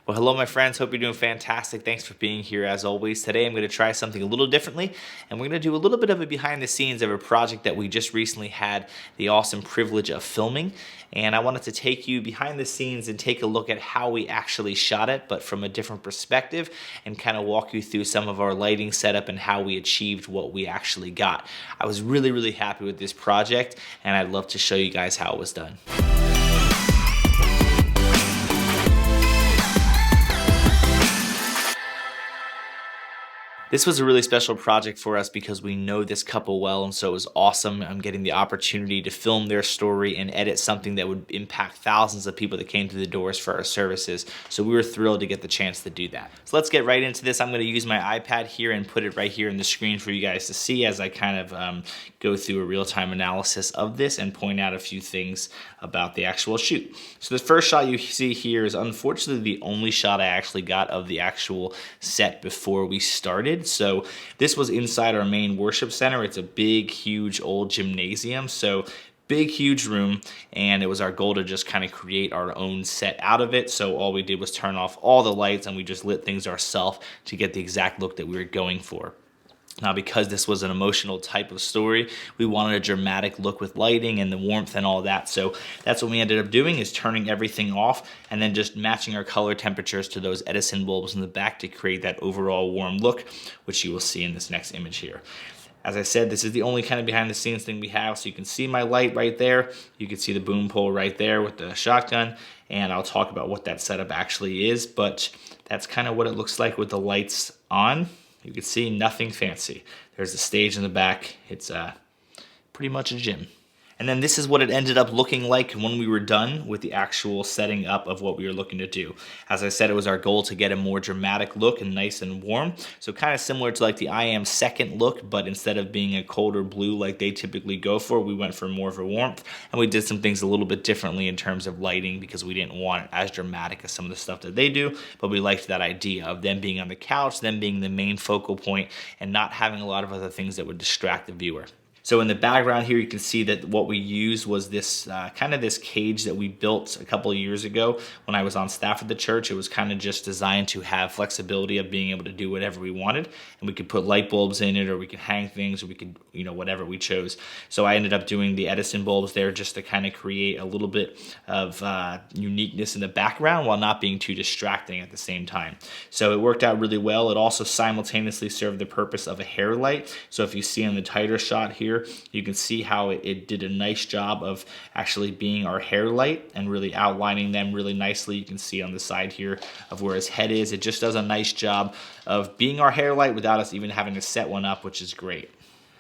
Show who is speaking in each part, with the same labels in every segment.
Speaker 1: Well, hello, my friends. Hope you're doing fantastic. Thanks for being here as always. Today, I'm going to try something a little differently, and we're going to do a little bit of a behind the scenes of a project that we just recently had the awesome privilege of filming. And I wanted to take you behind the scenes and take a look at how we actually shot it, but from a different perspective, and kind of walk you through some of our lighting setup and how we achieved what we actually got. I was really happy with this project, and I'd love to show you guys how it was done. This was a really special project for us because we know this couple well, and so it was awesome. I'm getting the opportunity to film their story and edit something that would impact thousands of people that came through the doors for our services. So we were thrilled to get the chance to do that. So let's get right into this. I'm going to use my iPad here and put it right here in the screen for you guys to see as I kind of go through a real-time analysis of this and point out a few things about the actual shoot. So the first shot you see here is unfortunately the only shot I actually got of the actual set before we started. So this was inside our main worship center. It's a big, huge old gymnasium. So big, huge room, and it was our goal to just kind of create our own set out of it. So all we did was turn off all the lights and we just lit things ourselves to get the exact look that we were going for. Now, because this was an emotional type of story, we wanted a dramatic look with lighting and the warmth and all that. So that's what we ended up doing, is turning everything off and then just matching our color temperatures to those Edison bulbs in the back to create that overall warm look, which you will see in this next image here. As I said, this is the only kind of behind the scenes thing we have. So you can see my light right there. You can see the boom pole right there with the shotgun. And I'll talk about what that setup actually is, but that's kind of what it looks like with the lights on. You can see nothing fancy. There's a stage in the back. It's pretty much a gym. And then this is what it ended up looking like when we were done with the actual setting up of what we were looking to do. As I said, it was our goal to get a more dramatic look and nice and warm. So kind of similar to like the IM second look, but instead of being a colder blue like they typically go for, we went for more of a warmth. And we did some things a little bit differently in terms of lighting because we didn't want it as dramatic as some of the stuff that they do. But we liked that idea of them being on the couch, them being the main focal point, and not having a lot of other things that would distract the viewer. So in the background here, you can see that what we used was this kind of this cage that we built a couple of years ago when I was on staff at the church. It was kind of just designed to have flexibility of being able to do whatever we wanted. And we could put light bulbs in it, or we could hang things, or we could, whatever we chose. So I ended up doing the Edison bulbs there just to kind of create a little bit of uniqueness in the background while not being too distracting at the same time. So it worked out really well. It also simultaneously served the purpose of a hair light. So if you see on the tighter shot here, you can see how it did a nice job of actually being our hair light and really outlining them really nicely. You can see on the side here of where his head is. It just does a nice job of being our hair light without us even having to set one up, which is great.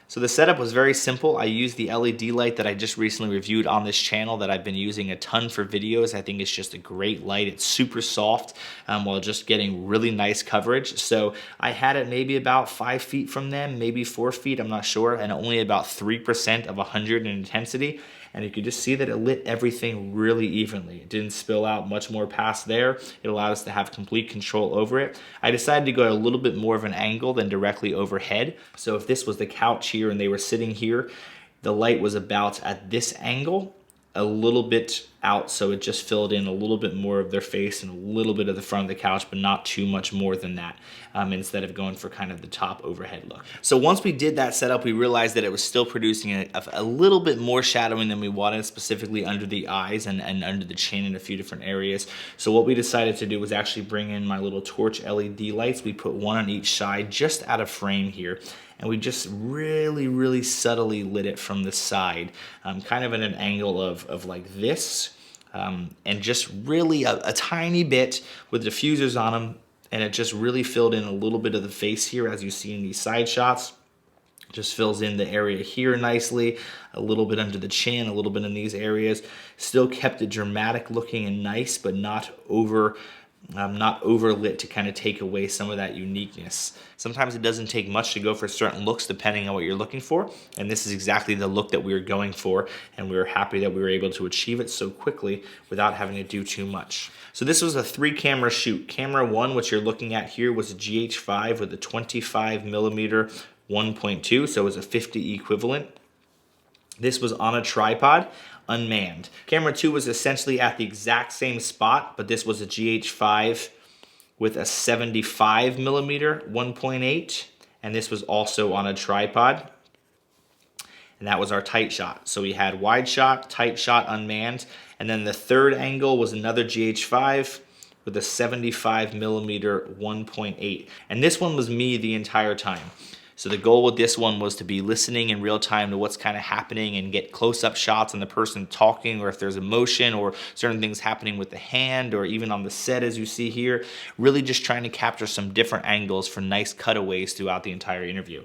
Speaker 1: So the setup was very simple. I used the LED light that I just recently reviewed on this channel that I've been using a ton for videos. I think it's just a great light. It's super soft while just getting really nice coverage. So I had it maybe about 5 feet from them, maybe 4 feet, I'm not sure, and only about 3% of 100 in intensity. And you could just see that it lit everything really evenly. It didn't spill out much more past there. It allowed us to have complete control over it. I decided to go a little bit more of an angle than directly overhead. So if this was the couch here and they were sitting here, the light was about at this angle, a little bit out, so it just filled in a little bit more of their face and a little bit of the front of the couch, but not too much more than that, instead of going for kind of the top overhead look. So once we did that setup, we realized that it was still producing a little bit more shadowing than we wanted, specifically under the eyes and under the chin in a few different areas. So what we decided to do was actually bring in my little torch LED lights. We put one on each side just out of frame here. And we just really subtly lit it from the side, kind of at an angle of like this, and just really a tiny bit with diffusers on them, and it just really filled in a little bit of the face here, as you see in these side shots. Just fills in the area here nicely, a little bit under the chin, a little bit in these areas. Still kept it dramatic looking and nice, but not overlit to kind of take away some of that uniqueness. Sometimes it doesn't take much to go for certain looks depending on what you're looking for, and this is exactly the look that we were going for, and we were happy that we were able to achieve it so quickly without having to do too much. So this was a 3-camera shoot. Camera 1, which you're looking at here, was a GH5 with a 25mm 1.2, so it was a 50 equivalent. This was on a tripod, unmanned. Camera 2 was essentially at the exact same spot, but this was a GH5 with a 75 millimeter 1.8, and this was also on a tripod. And that was our tight shot. So we had wide shot, tight shot, unmanned, and then the third angle was another GH5 with a 75 millimeter 1.8. And this one was me the entire time. So the goal with this one was to be listening in real time to what's kind of happening and get close-up shots on the person talking, or if there's emotion or certain things happening with the hand, or even on the set as you see here. Really just trying to capture some different angles for nice cutaways throughout the entire interview.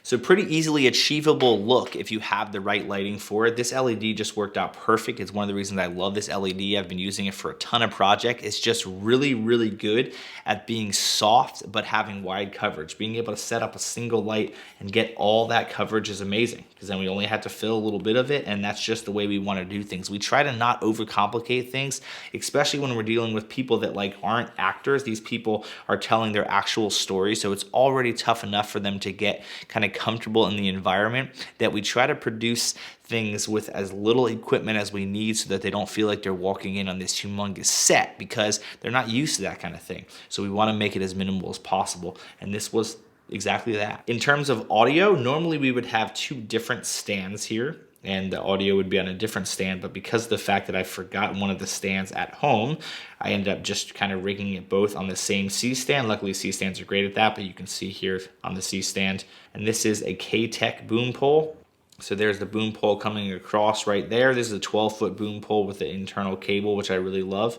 Speaker 1: So pretty easily achievable look if you have the right lighting for it. This LED just worked out perfect. It's one of the reasons I love this LED. I've been using it for a ton of projects. It's just really, really good at being soft but having wide coverage. Being able to set up a single light and get all that coverage is amazing, because then we only had to fill a little bit of it, and that's just the way we want to do things. We try to not overcomplicate things, especially when we're dealing with people that like aren't actors. These people are telling their actual story, so it's already tough enough for them to get kind of comfortable in the environment, that we try to produce things with as little equipment as we need so that they don't feel like they're walking in on this humongous set, because they're not used to that kind of thing. So we want to make it as minimal as possible, and this was exactly that. In terms of audio, normally we would have two different stands here, and the audio would be on a different stand, but because of the fact that I forgot one of the stands at home, I ended up just kind of rigging it both on the same C-stand. Luckily, C-stands are great at that, but you can see here on the C-stand, and this is a K-Tech boom pole. So there's the boom pole coming across right there. This is a 12-foot boom pole with the internal cable, which I really love.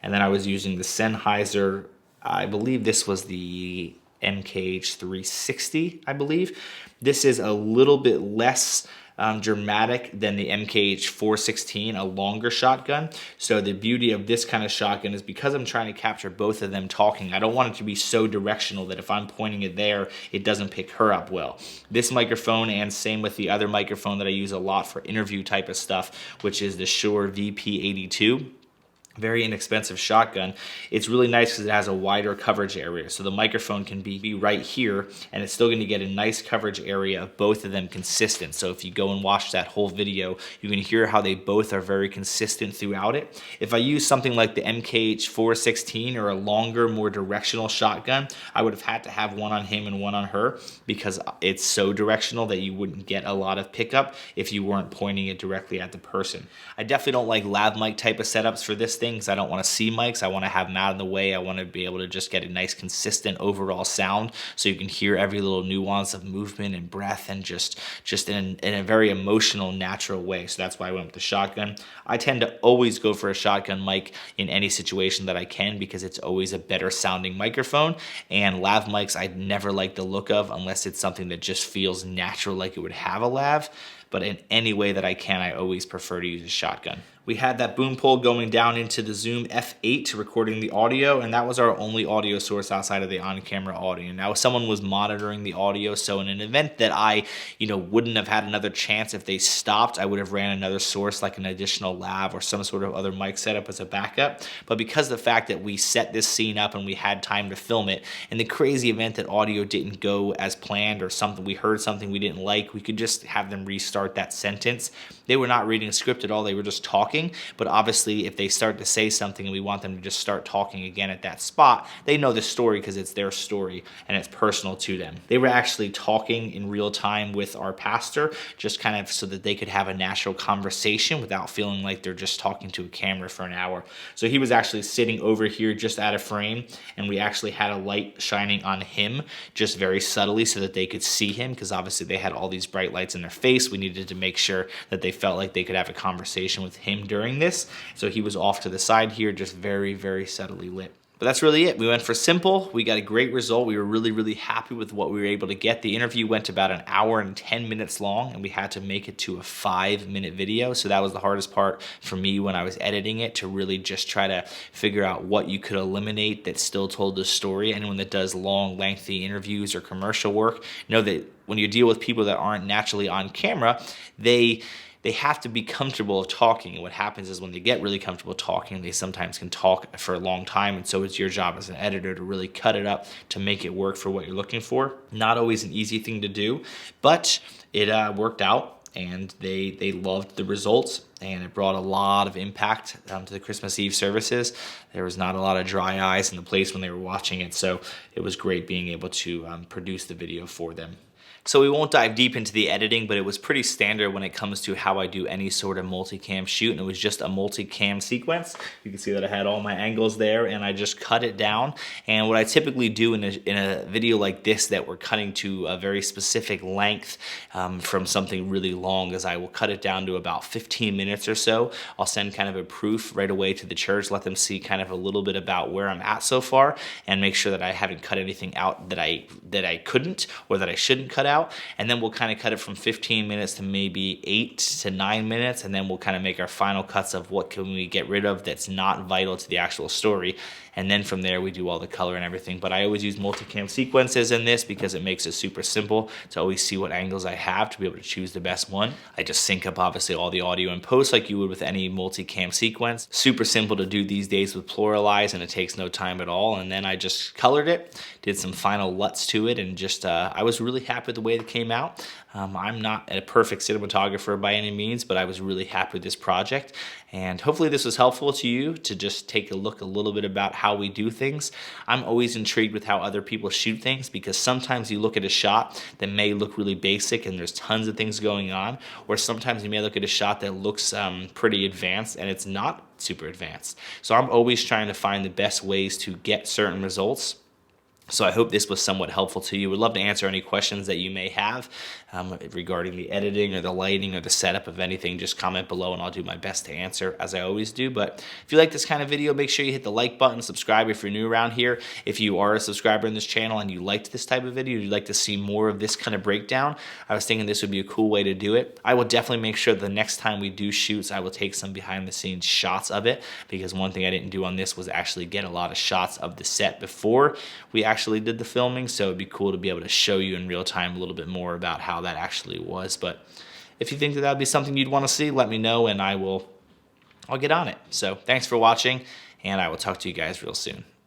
Speaker 1: And then I was using the Sennheiser, I believe this was the MKH 360, I believe. This is a little bit less dramatic than the MKH 416, a longer shotgun. So the beauty of this kind of shotgun is because I'm trying to capture both of them talking, I don't want it to be so directional that if I'm pointing it there, it doesn't pick her up well. This microphone, and same with the other microphone that I use a lot for interview type of stuff, which is the Shure VP82. Very inexpensive shotgun. It's really nice because it has a wider coverage area, so the microphone can be right here, and it's still going to get a nice coverage area of both of them consistent. So if you go and watch that whole video, you can hear how they both are very consistent throughout it. If I use something like the MKH 416 or a longer, more directional shotgun, I would have had to have one on him and one on her, because it's so directional that you wouldn't get a lot of pickup if you weren't pointing it directly at the person. I definitely don't like lav mic type of setups for this thing, because I don't want to see mics. I want to have them out of the way. I want to be able to just get a nice consistent overall sound, so you can hear every little nuance of movement and breath, and just in a very emotional, natural way. So that's why I went with the shotgun. I tend to always go for a shotgun mic in any situation that I can, because it's always a better sounding microphone, and lav mics I never like the look of unless it's something that just feels natural, like it would have a lav. But in any way that I can, I always prefer to use a shotgun. We had that boom pole going down into the Zoom F8 recording the audio, and that was our only audio source outside of the on-camera audio. Now, someone was monitoring the audio, so in an event that I, wouldn't have had another chance if they stopped, I would have ran another source like an additional lav or some sort of other mic setup as a backup. But because of the fact that we set this scene up and we had time to film it, in the crazy event that audio didn't go as planned, or we heard something we didn't like, we could just have them restart that sentence. They were not reading a script at all, they were just talking. But obviously, if they start to say something and we want them to just start talking again at that spot, they know the story because it's their story and it's personal to them. They were actually talking in real time with our pastor, just kind of so that they could have a natural conversation without feeling like they're just talking to a camera for an hour. So he was actually sitting over here just out of frame, and we actually had a light shining on him just very subtly so that they could see him, because obviously they had all these bright lights in their face. We needed to make sure that they felt like they could have a conversation with him during this. So he was off to the side here, just very, very subtly lit. But that's really it. We went for simple. We got a great result. We were really, really happy with what we were able to get. The interview went about an hour and 10 minutes long, and we had to make it to a 5-minute video. So that was the hardest part for me when I was editing it, to really just try to figure out what you could eliminate that still told the story. Anyone that does long, lengthy interviews or commercial work know that when you deal with people that aren't naturally on camera, they have to be comfortable talking. And what happens is when they get really comfortable talking, they sometimes can talk for a long time. And so it's your job as an editor to really cut it up to make it work for what you're looking for. Not always an easy thing to do, but it worked out. and they loved the results, and it brought a lot of impact to the Christmas Eve services. There was not a lot of dry eyes in the place when they were watching it, so it was great being able to produce the video for them. So we won't dive deep into the editing, but it was pretty standard when it comes to how I do any sort of multicam shoot, and it was just a multicam sequence. You can see that I had all my angles there, and I just cut it down. And what I typically do in a video like this that we're cutting to a very specific length from something really long is I will cut it down to about 15 minutes or so. I'll send kind of a proof right away to the church, let them see kind of a little bit about where I'm at so far, and make sure that I haven't cut anything out that I couldn't or that I shouldn't cut out. And then we'll kind of cut it from 15 minutes to maybe 8 to 9 minutes, and then we'll kind of make our final cuts of what can we get rid of that's not vital to the actual story. And then from there we do all the color and everything. But I always use multicam sequences in this because it makes it super simple to always see what angles I have to be able to choose the best one. I just sync up obviously all the audio in post like you would with any multicam sequence. Super simple to do these days with Pluralize, and it takes no time at all. And then I just colored it, did some final LUTs to it, and just I was really happy with the way it came out. I'm not a perfect cinematographer by any means, but I was really happy with this project. And hopefully this was helpful to you to just take a look a little bit about how we do things. I'm always intrigued with how other people shoot things, because sometimes you look at a shot that may look really basic and there's tons of things going on, or sometimes you may look at a shot that looks pretty advanced and it's not super advanced. So I'm always trying to find the best ways to get certain results. So I hope this was somewhat helpful to you. Would love to answer any questions that you may have regarding the editing or the lighting or the setup of anything. Just comment below and I'll do my best to answer, as I always do. But if you like this kind of video, make sure you hit the like button, subscribe if you're new around here. If you are a subscriber in this channel and you liked this type of video, you'd like to see more of this kind of breakdown, I was thinking this would be a cool way to do it. I will definitely make sure the next time we do shoots, I will take some behind the scenes shots of it, because one thing I didn't do on this was actually get a lot of shots of the set before we actually did the filming. So it'd be cool to be able to show you in real time a little bit more about how that actually was. But if you think that that'd be something you'd want to see, let me know and I'll get on it. So thanks for watching, and I will talk to you guys real soon.